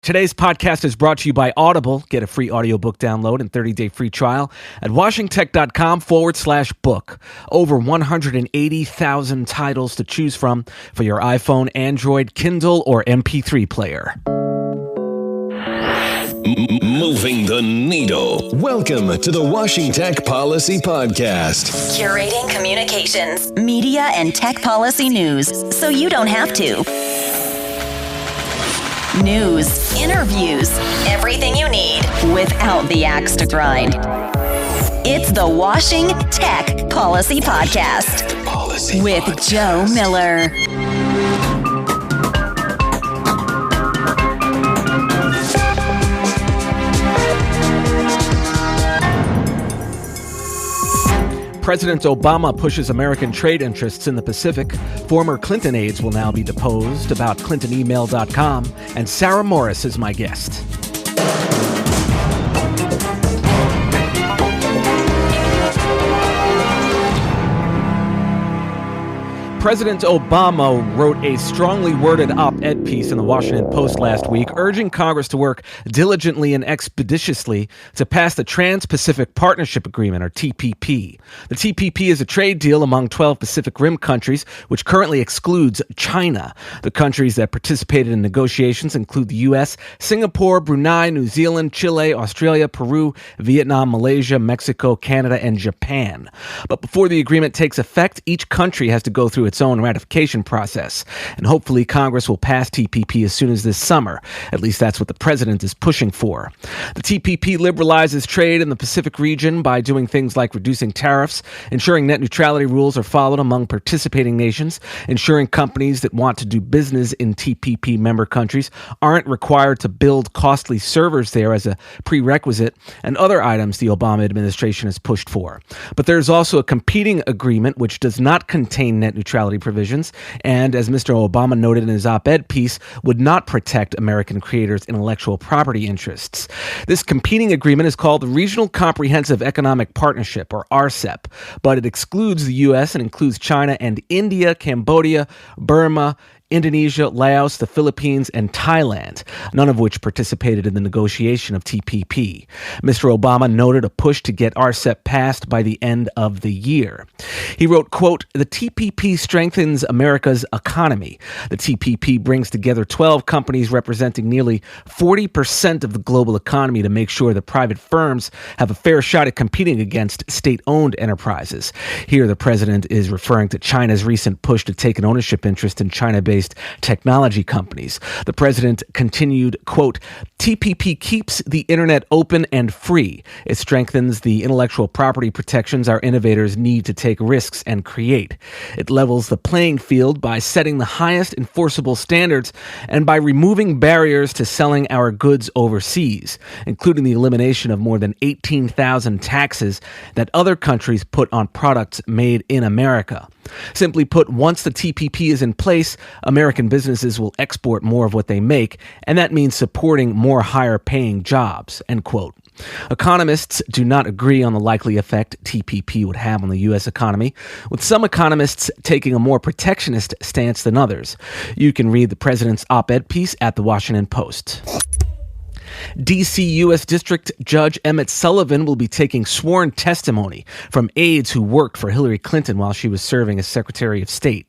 Today's podcast is brought to you by Audible. Get a free audiobook download and 30-day free trial at washingtech.com/book. Over 180,000 titles to choose from for your iPhone, Android, Kindle, or MP3 player. Moving the needle. Welcome to the Washingtech Policy Podcast. Curating communications, media, and tech policy news so you don't have to. News, interviews, everything you need without the axe to grind. It's the Washingtech Policy Podcast with Joe Miller. President Obama pushes American trade interests in the Pacific. Former Clinton aides will now be deposed about ClintonEmail.com. And Sarah Morris is my guest. President Obama wrote a strongly worded op-ed piece in the Washington Post last week, urging Congress to work diligently and expeditiously to pass the Trans-Pacific Partnership Agreement, or TPP. The TPP is a trade deal among 12 Pacific Rim countries, which currently excludes China. The countries that participated in negotiations include the U.S., Singapore, Brunei, New Zealand, Chile, Australia, Peru, Vietnam, Malaysia, Mexico, Canada, and Japan. But before the agreement takes effect, each country has to go through its own ratification process, and hopefully Congress will pass TPP as soon as this summer. At least that's what the president is pushing for. The TPP liberalizes trade in the Pacific region by doing things like reducing tariffs, ensuring net neutrality rules are followed among participating nations, ensuring companies that want to do business in TPP member countries aren't required to build costly servers there as a prerequisite, and other items the Obama administration has pushed for. But there's also a competing agreement which does not contain net neutrality provisions, and as Mr. Obama noted in his op-ed piece, would not protect American creators' intellectual property interests. This competing agreement is called the Regional Comprehensive Economic Partnership, or RCEP, but it excludes the U.S. and includes China and India, Cambodia, Burma, Indonesia, Laos, the Philippines, and Thailand, none of which participated in the negotiation of TPP. Mr. Obama noted a push to get RCEP passed by the end of the year. He wrote, quote, "The TPP strengthens America's economy. The TPP brings together 12 companies representing nearly 40% of the global economy to make sure that private firms have a fair shot at competing against state-owned enterprises." Here, the president is referring to China's recent push to take an ownership interest in China-based technology companies. The president continued, quote, "TPP keeps the internet open and free. It strengthens the intellectual property protections our innovators need to take risks and create. It levels the playing field by setting the highest enforceable standards and by removing barriers to selling our goods overseas, including the elimination of more than 18,000 taxes that other countries put on products made in America. Simply put, once the TPP is in place, American businesses will export more of what they make, and that means supporting more higher-paying jobs," end quote. Economists do not agree on the likely effect TPP would have on the U.S. economy, with some economists taking a more protectionist stance than others. You can read the president's op-ed piece at the Washington Post. D.C. U.S. District Judge Emmett Sullivan will be taking sworn testimony from aides who worked for Hillary Clinton while she was serving as Secretary of State.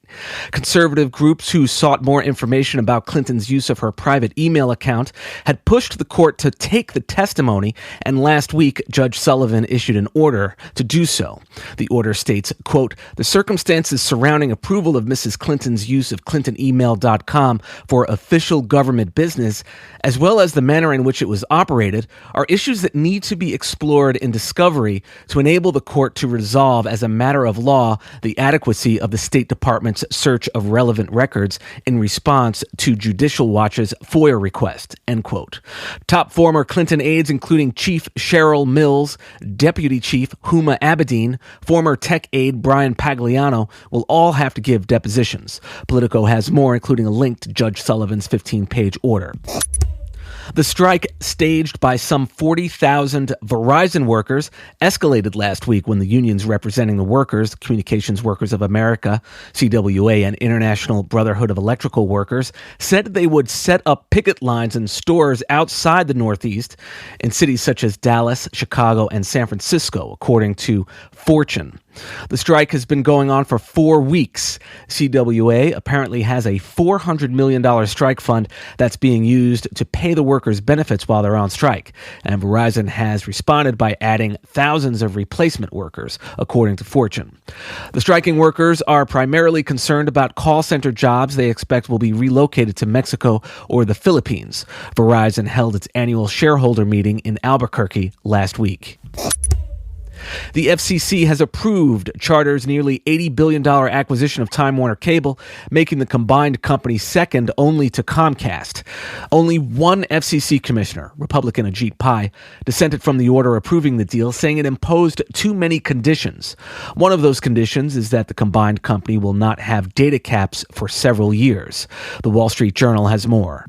Conservative groups who sought more information about Clinton's use of her private email account had pushed the court to take the testimony, and last week, Judge Sullivan issued an order to do so. The order states, quote, "The circumstances surrounding approval of Mrs. Clinton's use of ClintonEmail.com for official government business, as well as the manner in which it was operated, are issues that need to be explored in discovery to enable the court to resolve as a matter of law the adequacy of the State Department's search of relevant records in response to Judicial Watch's FOIA request," end quote. Top former Clinton aides, including Chief Cheryl Mills, Deputy Chief Huma Abedin, former tech aide Brian Pagliano, will all have to give depositions. Politico has more, including a link to Judge Sullivan's 15-page order. The strike, staged by some 40,000 Verizon workers, escalated last week when the unions representing the workers, the Communications Workers of America, CWA, and International Brotherhood of Electrical Workers, said they would set up picket lines in stores outside the Northeast in cities such as Dallas, Chicago, and San Francisco, according to Fortune. The strike has been going on for 4 weeks. CWA apparently has a $400 million strike fund that's being used to pay the workers' benefits while they're on strike. And Verizon has responded by adding thousands of replacement workers, according to Fortune. The striking workers are primarily concerned about call center jobs they expect will be relocated to Mexico or the Philippines. Verizon held its annual shareholder meeting in Albuquerque last week. The FCC has approved Charter's nearly $80 billion acquisition of Time Warner Cable, making the combined company second only to Comcast. Only one FCC commissioner, Republican Ajit Pai, dissented from the order approving the deal, saying it imposed too many conditions. One of those conditions is that the combined company will not have data caps for several years. The Wall Street Journal has more.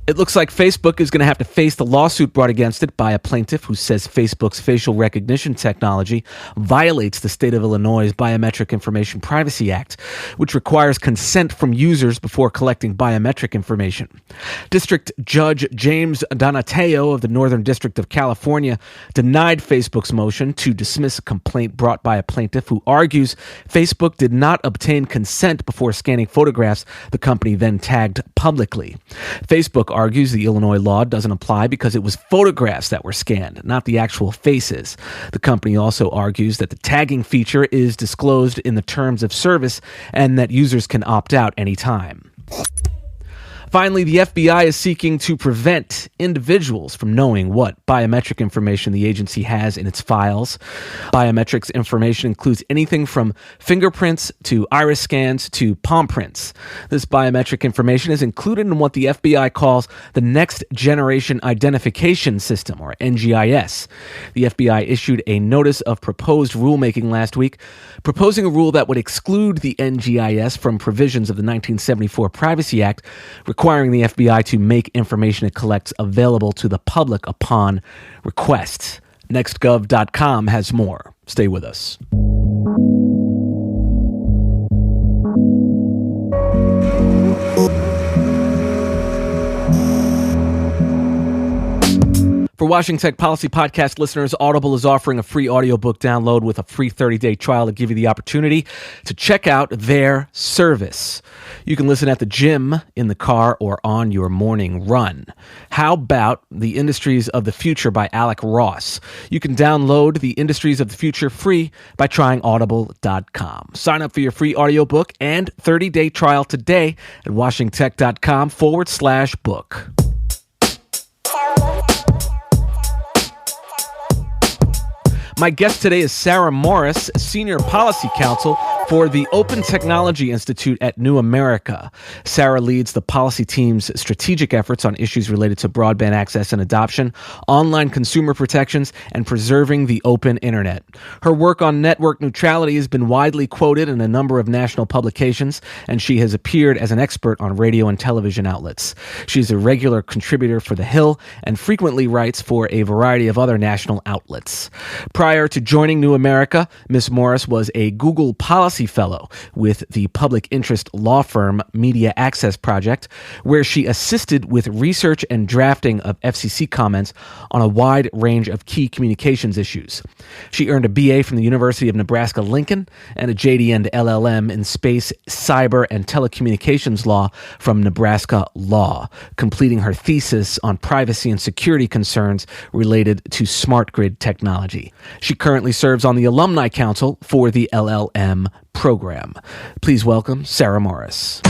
It looks like Facebook is going to have to face the lawsuit brought against it by a plaintiff who says Facebook's facial recognition technology violates the state of Illinois' Biometric Information Privacy Act, which requires consent from users before collecting biometric information. District Judge James Donateo of the Northern District of California denied Facebook's motion to dismiss a complaint brought by a plaintiff who argues Facebook did not obtain consent before scanning photographs the company then tagged publicly. Facebook argues the Illinois law doesn't apply because it was photographs that were scanned, not the actual faces. The company also argues that the tagging feature is disclosed in the terms of service and that users can opt out anytime. Finally, the FBI is seeking to prevent individuals from knowing what biometric information the agency has in its files. Biometrics information includes anything from fingerprints to iris scans to palm prints. This biometric information is included in what the FBI calls the Next Generation Identification System, or NGIS. The FBI issued a notice of proposed rulemaking last week, proposing a rule that would exclude the NGIS from provisions of the 1974 Privacy Act, requiring the FBI to make information it collects available to the public upon request. Nextgov.com has more. Stay with us. For Washington Tech Policy Podcast listeners, Audible is offering a free audiobook download with a free 30-day trial to give you the opportunity to check out their service. You can listen at the gym, in the car, or on your morning run. How about The Industries of the Future by Alec Ross? You can download The Industries of the Future free by trying audible.com. Sign up for your free audiobook and 30-day trial today at washingtech.com/book. My guest today is Sarah Morris, Senior Policy Counsel for the Open Technology Institute at New America. Sarah leads the policy team's strategic efforts on issues related to broadband access and adoption, online consumer protections, and preserving the open internet. Her work on network neutrality has been widely quoted in a number of national publications, and she has appeared as an expert on radio and television outlets. She's a regular contributor for The Hill and frequently writes for a variety of other national outlets. Prior to joining New America, Ms. Morris was a Google Policy Fellow with the public interest law firm Media Access Project, where she assisted with research and drafting of FCC comments on a wide range of key communications issues. She earned a BA from the University of Nebraska-Lincoln and a JD and LL.M. in space, cyber, and telecommunications law from Nebraska Law, completing her thesis on privacy and security concerns related to smart grid technology. She currently serves on the Alumni Council for the LL.M program. Please welcome Sarah Morris.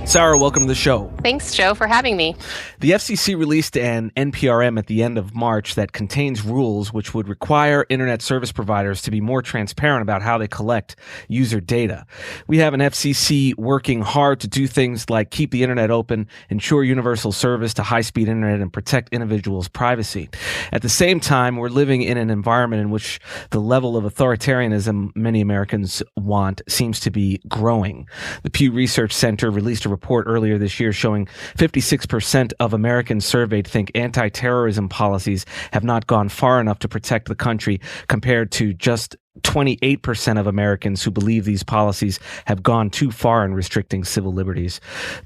Sarah, welcome to the show. Thanks, Joe, for having me. The FCC released an NPRM at the end of March that contains rules which would require internet service providers to be more transparent about how they collect user data. We have an FCC working hard to do things like keep the internet open, ensure universal service to high-speed internet, and protect individuals' privacy. At the same time, we're living in an environment in which the level of authoritarianism many Americans want seems to be growing. The Pew Research Center released a report earlier this year showing 56% of Americans surveyed think anti-terrorism policies have not gone far enough to protect the country, compared to just 28% of Americans who believe these policies have gone too far in restricting civil liberties.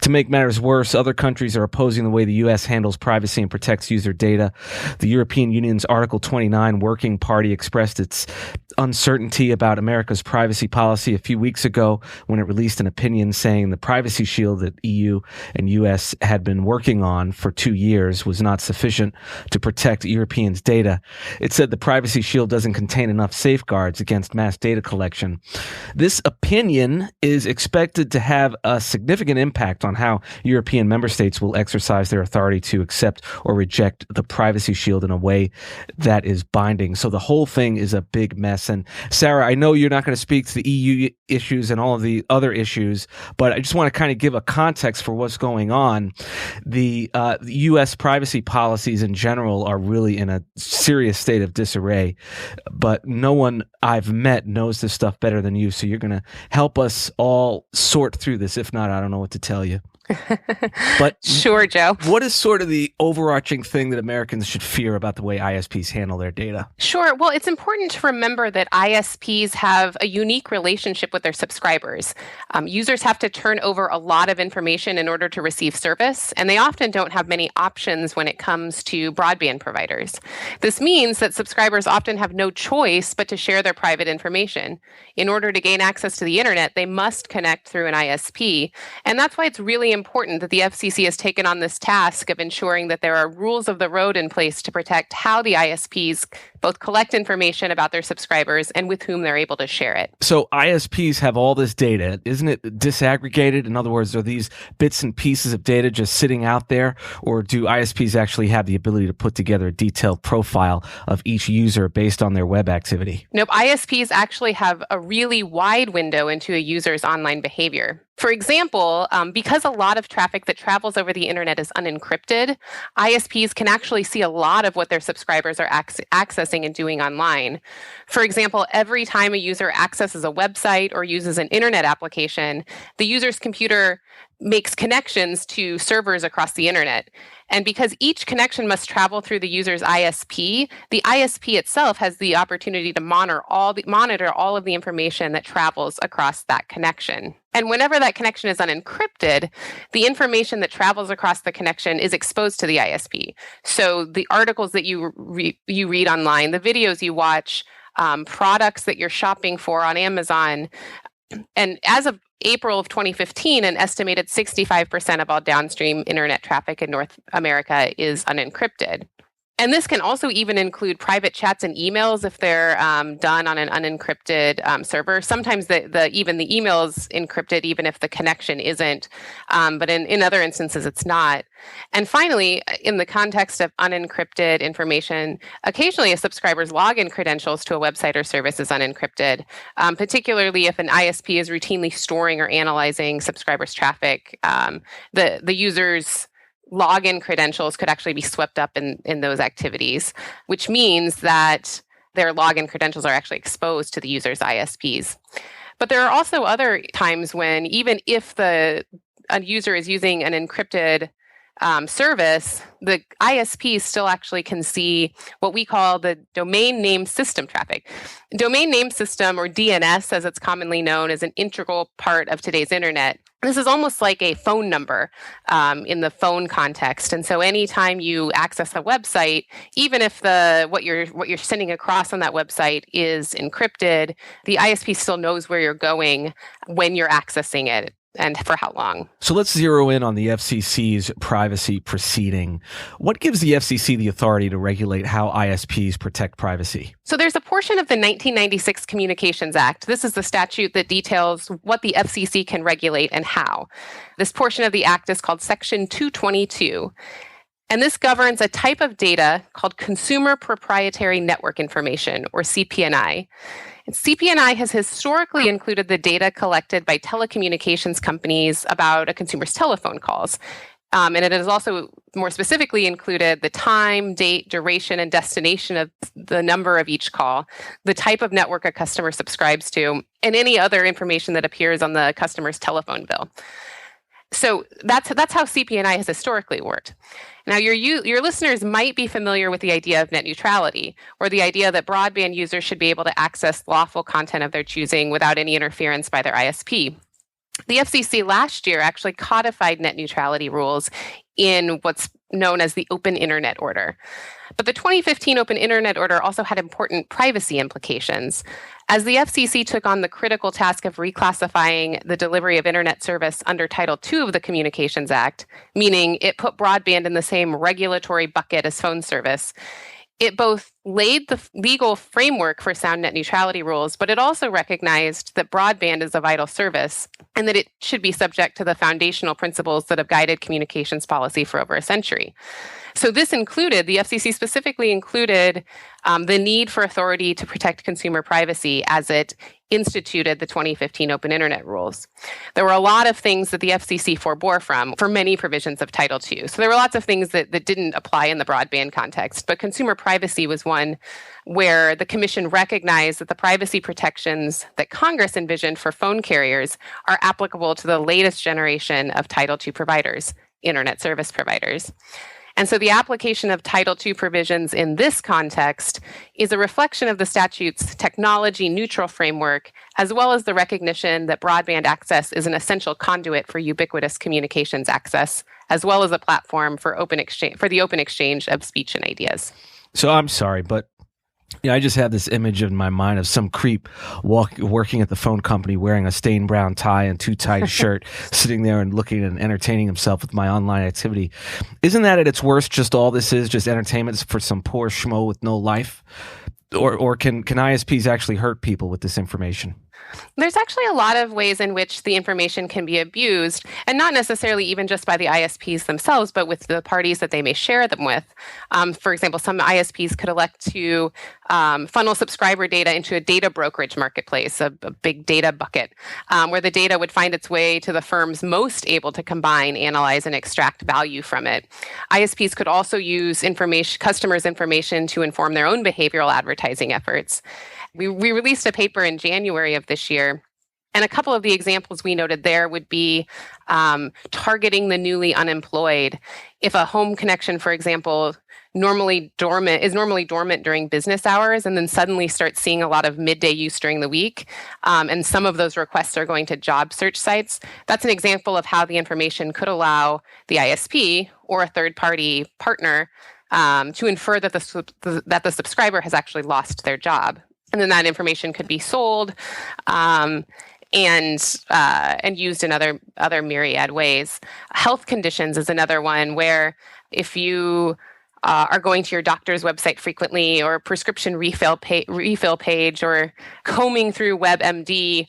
To make matters worse, other countries are opposing the way the U.S. handles privacy and protects user data. The European Union's Article 29 Working Party expressed its uncertainty about America's privacy policy a few weeks ago when it released an opinion saying the privacy shield that EU and US had been working on for 2 years was not sufficient to protect Europeans' data. It said the privacy shield doesn't contain enough safeguards against mass data collection. This opinion is expected to have a significant impact on how European member states will exercise their authority to accept or reject the privacy shield in a way that is binding. So the whole thing is a big mess. And Sarah, I know you're not going to speak to the EU issues and all of the other issues, but I just want to kind of give a context for what's going on. The U.S. privacy policies in general are really in a serious state of disarray, but no one I've met knows this stuff better than you. So you're going to help us all sort through this. If not, I don't know what to tell you. But sure, Joe. What is sort of the overarching thing that Americans should fear about the way ISPs handle their data? Sure. Well, it's important to remember that ISPs have a unique relationship with their subscribers. Users have to turn over a lot of information in order to receive service, and they often don't have many options when it comes to broadband providers. This means that subscribers often have no choice but to share their private information. In order to gain access to the internet, they must connect through an ISP, and that's why it's really important that the FCC has taken on this task of ensuring that there are rules of the road in place to protect how the ISPs both collect information about their subscribers and with whom they're able to share it. So ISPs have all this data. Isn't it disaggregated? In other words, are these bits and pieces of data just sitting out there? Or do ISPs actually have the ability to put together a detailed profile of each user based on their web activity? Nope. ISPs actually have a really wide window into a user's online behavior. For example, because a lot of traffic that travels over the internet is unencrypted, ISPs can actually see a lot of what their subscribers are accessing and doing online. For example, every time a user accesses a website or uses an internet application, the user's computer makes connections to servers across the internet. And because each connection must travel through the user's ISP, the ISP itself has the opportunity to monitor all of the information that travels across that connection. And whenever that connection is unencrypted, the information that travels across the connection is exposed to the ISP. So the articles that you read online, the videos you watch, products that you're shopping for on Amazon, and as of April of 2015, an estimated 65% of all downstream internet traffic in North America is unencrypted. And this can also even include private chats and emails if they're done on an unencrypted server. Sometimes even the email is encrypted, even if the connection isn't. But in other instances, it's not. And finally, in the context of unencrypted information, occasionally a subscriber's login credentials to a website or service is unencrypted, particularly if an ISP is routinely storing or analyzing subscribers' traffic. The user's login credentials could actually be swept up in those activities, which means that their login credentials are actually exposed to the user's ISPs. But there are also other times when even if a user is using an encrypted service, the ISP still actually can see what we call the domain name system traffic. Domain name system, or DNS as it's commonly known, is an integral part of today's internet. This is almost like a phone number in the phone context. And so anytime you access a website, even if what you're sending across on that website is encrypted, the ISP still knows where you're going when you're accessing it and for how long. So let's zero in on the FCC's privacy proceeding. What gives the FCC the authority to regulate how ISPs protect privacy? So there's a portion of the 1996 Communications Act. This is the statute that details what the FCC can regulate and how. This portion of the act is called Section 222. And this governs a type of data called Consumer Proprietary Network Information, or CPNI. And CPNI has historically included the data collected by telecommunications companies about a consumer's telephone calls. And it has also more specifically included the time, date, duration, and destination of the number of each call, the type of network a customer subscribes to, and any other information that appears on the customer's telephone bill. So that's how CP&I has historically worked. Now, your listeners might be familiar with the idea of net neutrality, or the idea that broadband users should be able to access lawful content of their choosing without any interference by their ISP. The FCC last year actually codified net neutrality rules in what's known as the Open Internet Order. But the 2015 Open Internet Order also had important privacy implications. As the FCC took on the critical task of reclassifying the delivery of internet service under Title II of the Communications Act, meaning it put broadband in the same regulatory bucket as phone service, it both laid the legal framework for sound net neutrality rules, but it also recognized that broadband is a vital service and that it should be subject to the foundational principles that have guided communications policy for over a century. So this included, the FCC specifically included the need for authority to protect consumer privacy as it instituted the 2015 Open Internet rules. There were a lot of things that the FCC forbore from for many provisions of Title II. So there were lots of things that didn't apply in the broadband context, but consumer privacy was one where the Commission recognized that the privacy protections that Congress envisioned for phone carriers are applicable to the latest generation of Title II providers, internet service providers. And so the application of Title II provisions in this context is a reflection of the statute's technology-neutral framework, as well as the recognition that broadband access is an essential conduit for ubiquitous communications access, as well as a platform for the open exchange of speech and ideas. So I'm sorry, but I just had this image in my mind of some creep working at the phone company wearing a stained brown tie and too tight a shirt, sitting there and looking and entertaining himself with my online activity. Isn't that at its worst just all this is, just entertainment for some poor schmo with no life? Or can ISPs actually hurt people with this information? There's actually a lot of ways in which the information can be abused, and not necessarily even just by the ISPs themselves, but with the parties that they may share them with. For example, some ISPs could elect to funnel subscriber data into a data brokerage marketplace, a big data bucket, where the data would find its way to the firms most able to combine, analyze, and extract value from it. ISPs could also use customers' information to inform their own behavioral advertising efforts. We released a paper in January of this year, and a couple of the examples we noted there would be targeting the newly unemployed. If a home connection, for example, is normally dormant during business hours and then suddenly starts seeing a lot of midday use during the week, and some of those requests are going to job search sites, that's an example of how the information could allow the ISP or a third-party partner to infer that the subscriber has actually lost their job. And then that information could be sold and used in other myriad ways. Health conditions is another one where if you are going to your doctor's website frequently, or prescription refill page, or combing through WebMD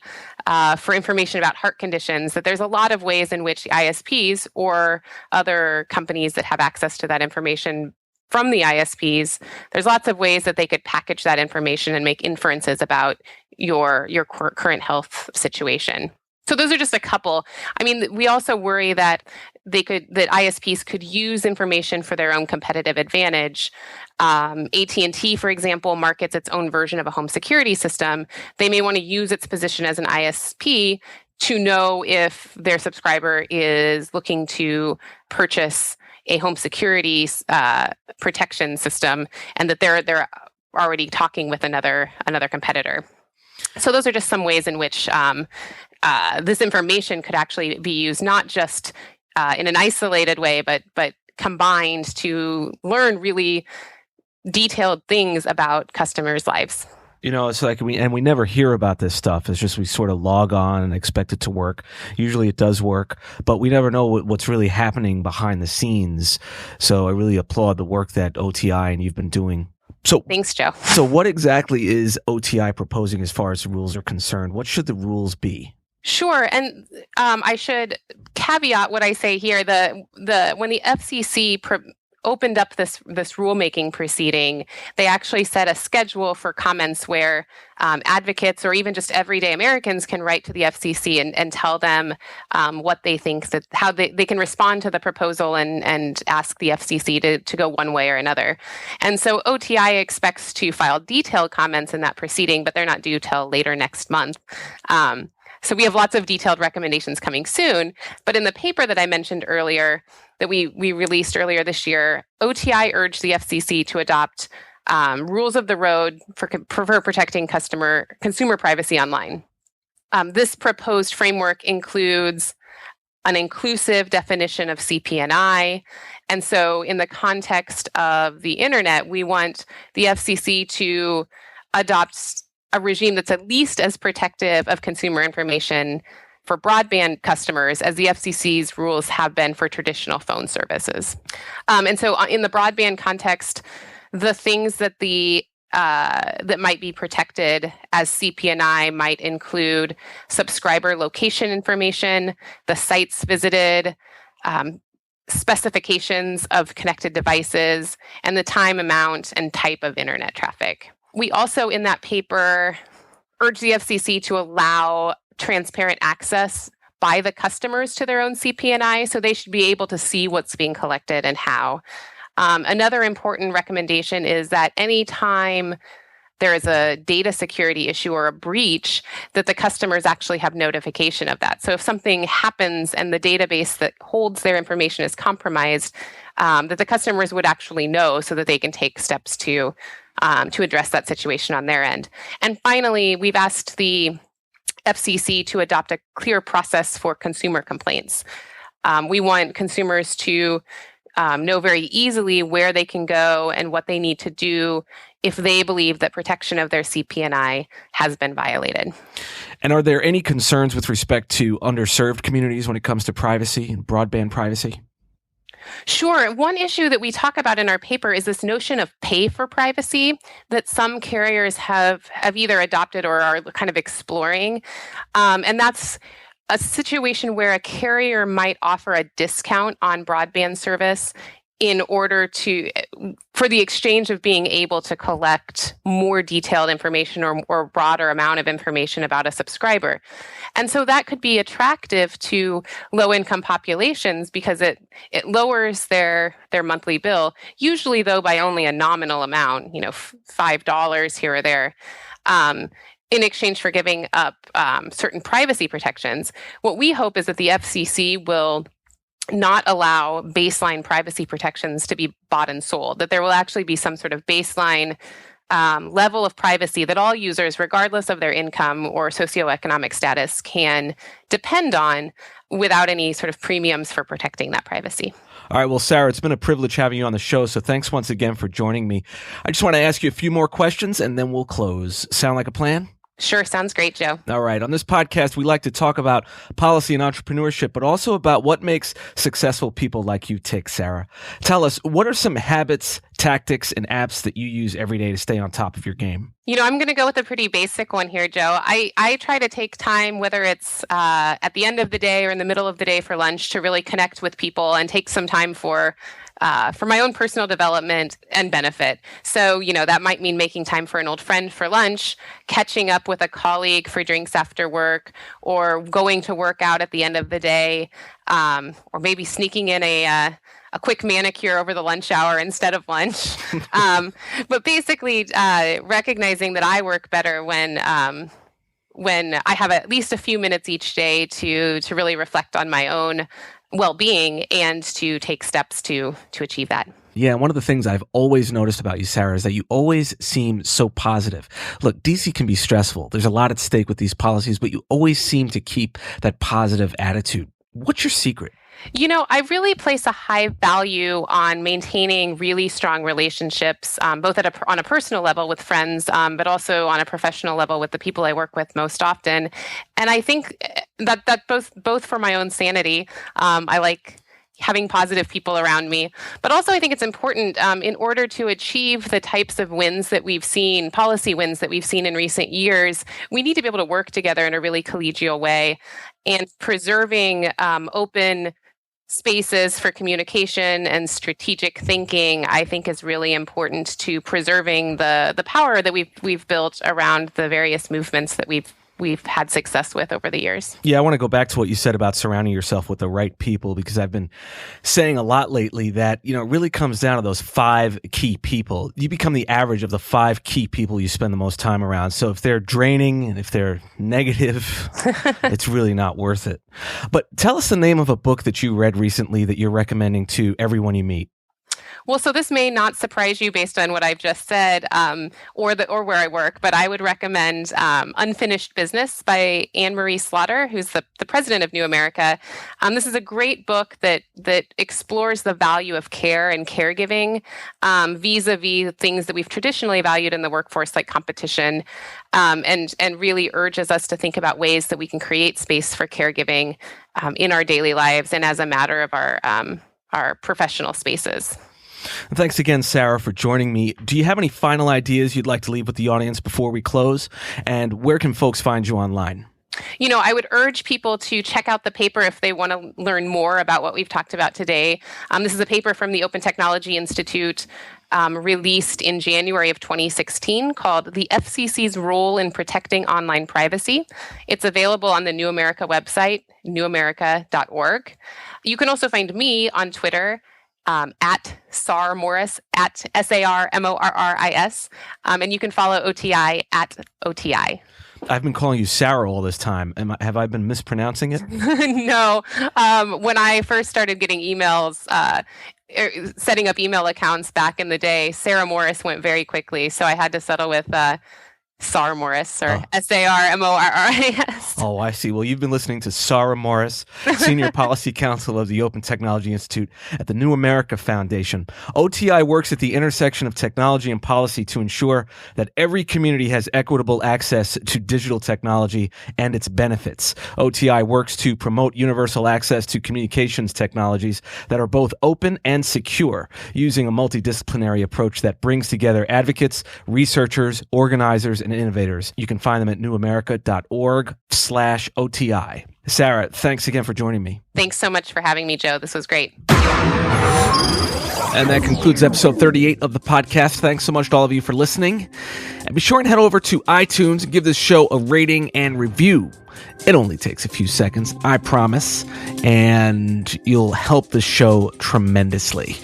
for information about heart conditions, that there's a lot of ways in which the ISPs or other companies that have access to that information from the ISPs, there's lots of ways that they could package that information and make inferences about your current health situation. So those are just a couple. I mean, we also worry that ISPs could use information for their own competitive advantage. AT&T, for example, markets its own version of a home security system. They may want to use its position as an ISP to know if their subscriber is looking to purchase a home security protection system, and that they're already talking with another competitor. So those are just some ways in which this information could actually be used, not just in an isolated way, but combined to learn really detailed things about customers' lives. It's like we never hear about this stuff. It's just we sort of log on and expect it to work. Usually it does work, but we never know what's really happening behind the scenes. So I really applaud the work that OTI and you've been doing. So thanks, Joe. So what exactly is OTI proposing as far as the rules are concerned? What should the rules be? Sure, and I should caveat what I say here. When the FCC opened up this rulemaking proceeding, they actually set a schedule for comments where advocates or even just everyday Americans can write to the FCC and tell them what they think, how they can respond to the proposal and ask the FCC to go one way or another. And so OTI expects to file detailed comments in that proceeding, but they're not due till later next month. So we have lots of detailed recommendations coming soon. But in the paper that I mentioned earlier, that we released earlier this year, OTI urged the FCC to adopt rules of the road for protecting consumer privacy online. This proposed framework includes an inclusive definition of CP&I. And so in the context of the internet, we want the FCC to adopt a regime that's at least as protective of consumer information for broadband customers as the FCC's rules have been for traditional phone services. And so in the broadband context, the things that that might be protected as CP&I might include subscriber location information, the sites visited, specifications of connected devices, and the time, amount, and type of internet traffic. We also, in that paper, urge the FCC to allow transparent access by the customers to their own CP&I, so they should be able to see what's being collected and how. Another important recommendation is that anytime there is a data security issue or a breach, that the customers actually have notification of that. So if something happens and the database that holds their information is compromised, that the customers would actually know so that they can take steps to address that situation on their end. And finally, we've asked the FCC to adopt a clear process for consumer complaints. We want consumers to know very easily where they can go and what they need to do if they believe that protection of their CP&I has been violated. And are there any concerns with respect to underserved communities when it comes to privacy and broadband privacy? Sure. One issue that we talk about in our paper is this notion of pay for privacy that some carriers have either adopted or are kind of exploring. And that's a situation where a carrier might offer a discount on broadband service in order for the exchange of being able to collect more detailed information or broader amount of information about a subscriber. And so that could be attractive to low-income populations because it lowers their monthly bill, usually though by only a nominal amount, $5 here or there. In exchange for giving up certain privacy protections. What we hope is that the FCC will not allow baseline privacy protections to be bought and sold, that there will actually be some sort of baseline level of privacy that all users, regardless of their income or socioeconomic status, can depend on without any sort of premiums for protecting that privacy. All right. Well, Sarah, it's been a privilege having you on the show. So thanks once again for joining me. I just want to ask you a few more questions and then we'll close. Sound like a plan? Sure. Sounds great, Joe. All right. On this podcast, we like to talk about policy and entrepreneurship, but also about what makes successful people like you tick, Sarah. Tell us, what are some habits, tactics, and apps that you use every day to stay on top of your game? I'm going to go with a pretty basic one here, Joe. I try to take time, whether it's at the end of the day or in the middle of the day for lunch, to really connect with people and take some time for my own personal development and benefit. So, that might mean making time for an old friend for lunch, catching up with a colleague for drinks after work, or going to work out at the end of the day, or maybe sneaking in a quick manicure over the lunch hour instead of lunch. But basically, recognizing that I work better when I have at least a few minutes each day to really reflect on my own well-being and to take steps to achieve that. Yeah, one of the things I've always noticed about you, Sarah, is that you always seem so positive. Look, DC can be stressful. There's a lot at stake with these policies, but you always seem to keep that positive attitude. What's your secret? I really place a high value on maintaining really strong relationships, both on a personal level with friends, but also on a professional level with the people I work with most often. And I think that both for my own sanity, I like having positive people around me. But also I think it's important in order to achieve the types of wins that we've seen, policy wins that we've seen in recent years, we need to be able to work together in a really collegial way. And preserving open spaces for communication and strategic thinking, I think, is really important to preserving the power that we've built around the various movements that we've we've had success with over the years. Yeah, I want to go back to what you said about surrounding yourself with the right people, because I've been saying a lot lately that, it really comes down to those 5 key people. You become the average of the 5 key people you spend the most time around. So if they're draining and if they're negative, it's really not worth it. But tell us the name of a book that you read recently that you're recommending to everyone you meet. Well, so this may not surprise you based on what I've just said, or where I work, but I would recommend Unfinished Business by Anne Marie Slaughter, who's the president of New America. This is a great book that explores the value of care and caregiving vis-a-vis things that we've traditionally valued in the workforce, like competition, and really urges us to think about ways that we can create space for caregiving in our daily lives and as a matter of our professional spaces. Thanks again, Sarah, for joining me. Do you have any final ideas you'd like to leave with the audience before we close? And where can folks find you online? I would urge people to check out the paper if they want to learn more about what we've talked about today. This is a paper from the Open Technology Institute released in January of 2016 called The FCC's Role in Protecting Online Privacy. It's available on the New America website, newamerica.org. You can also find me on Twitter at Sar Morris, at SARMORRIS, and you can follow OTI at OTI. I've been calling you Sarah all this time. Have I been mispronouncing it? No. When I first started getting emails, setting up email accounts back in the day, Sarah Morris went very quickly, so I had to settle with Sar Morris, or SARMORRIS. Oh, I see. Well, you've been listening to Sarah Morris, Senior Policy Counsel of the Open Technology Institute at the New America Foundation. OTI works at the intersection of technology and policy to ensure that every community has equitable access to digital technology and its benefits. OTI works to promote universal access to communications technologies that are both open and secure, using a multidisciplinary approach that brings together advocates, researchers, organizers, and innovators. You can find them at newamerica.org/OTI. Sarah, thanks again for joining me. Thanks so much for having me, Joe. This was great. And that concludes episode 38 of the podcast. Thanks so much to all of you for listening. And be sure and head over to iTunes and give this show a rating and review. It only takes a few seconds, I promise, and you'll help the show tremendously.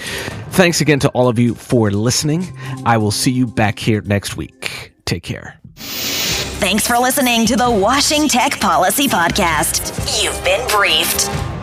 Thanks again to all of you for listening. I will see you back here next week. Take care. Thanks for listening to the Washing Tech Policy Podcast. You've been briefed.